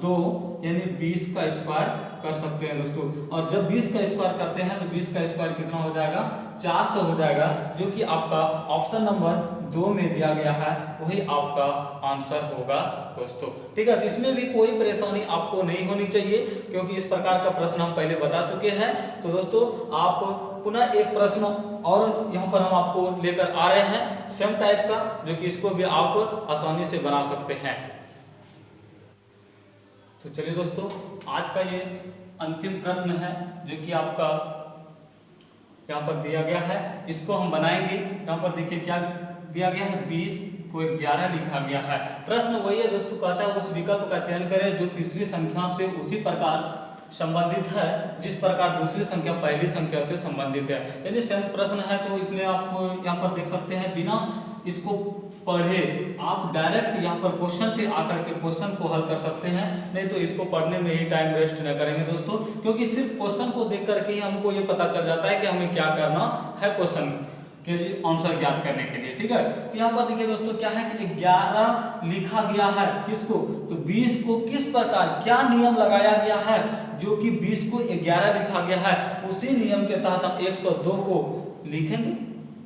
2 यानी 20 का स्क्वायर कर सकते हैं दोस्तों। और जब 20 का स्क्वायर करते हैं तो 20 का स्क्वायर कितना हो जाएगा, 400 हो जाएगा, जो कि आपका ऑप्शन नंबर 2 में दिया गया है, वही आपका आंसर होगा दोस्तों, ठीक है। तो इसमें भी कोई परेशानी आपको नहीं होनी चाहिए क्योंकि इस प्रकार का प्रश्न हम पहले बता चुके हैं। तो दोस्तों आप पुनः एक प्रश्न और यहाँ पर हम आपको लेकर आ रहे हैं सेम टाइप का, जो कि इसको भी आप आसानी से बना सकते हैं। तो चलिए दोस्तों, आज का ये अंतिम प्रश्न है जो कि आपका यहाँ पर दिया गया है, इसको हम बनाएंगे। यहाँ पर देखिए क्या दिया गया है, 20 को 11 लिखा गया है। प्रश्न वही है दोस्तों, कहता है उस विकल्प का चयन करें जो तीसरी संख्या से उसी प्रकार संबंधित है जिस प्रकार दूसरी संख्या पहली संख्या से संबंधित है। यदि सेम प्रश्न है तो इसमें आप यहाँ पर देख सकते हैं, बिना इसको पढ़े आप डायरेक्ट यहाँ पर क्वेश्चन पे आकर के क्वेश्चन को हल कर सकते हैं, नहीं तो इसको पढ़ने में ही टाइम वेस्ट न करेंगे दोस्तों, क्योंकि सिर्फ क्वेश्चन को देख करके ही हमको ये पता चल जाता है कि हमें क्या करना है क्वेश्चन के लिए आंसर ज्ञात करने के लिए। ठीक है, तो यहाँ पर देखिए दोस्तों क्या है कि 11 लिखा गया है किसको, तो 20 को किस प्रकार क्या नियम लगाया गया है जो कि 20 को 11 लिखा गया है, उसी नियम के तहत हम 102 को लिखेंगे।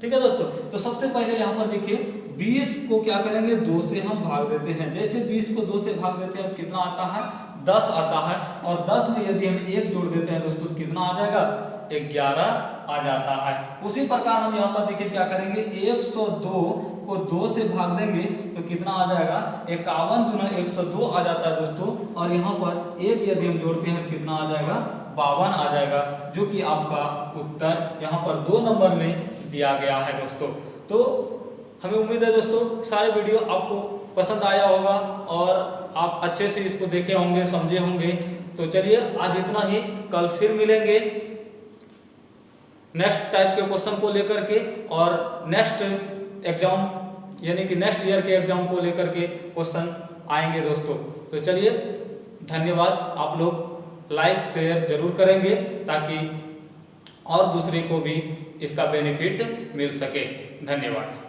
ठीक है दोस्तों, तो सबसे पहले यहाँ पर देखिए 20 को क्या करेंगे, 2 से हम भाग देते हैं। जैसे 20 को 2 से भाग देते हैं तो कितना आता है, 10 आता है, और 10 में यदि हम 1 जोड़ देते हैं दोस्तों तो कितना आ जाएगा, 11 आ जाता है। उसी प्रकार हम यहाँ पर देखिए क्या करेंगे, 102 को 2 से भाग देंगे तो कितना आ जाएगा, 51 दूना 102 आ जाता है दोस्तों, और यहाँ पर 1 यदि हम जोड़ते हैं तो कितना आ जाएगा, 52 आ जाएगा, जो कि आपका उत्तर यहाँ पर 2 नंबर में दिया गया है दोस्तों। तो हमें उम्मीद है दोस्तों सारे वीडियो आपको पसंद आया होगा और आप अच्छे से इसको देखे होंगे, समझे होंगे। तो चलिए आज इतना ही, कल फिर मिलेंगे नेक्स्ट टाइप के क्वेश्चन को लेकर के, और नेक्स्ट एग्जाम यानी कि नेक्स्ट ईयर के एग्जाम को लेकर के क्वेश्चन आएंगे दोस्तों। तो चलिए धन्यवाद, आप लोग लाइक शेयर जरूर करेंगे ताकि और दूसरे को भी इसका बेनिफिट मिल सके। धन्यवाद।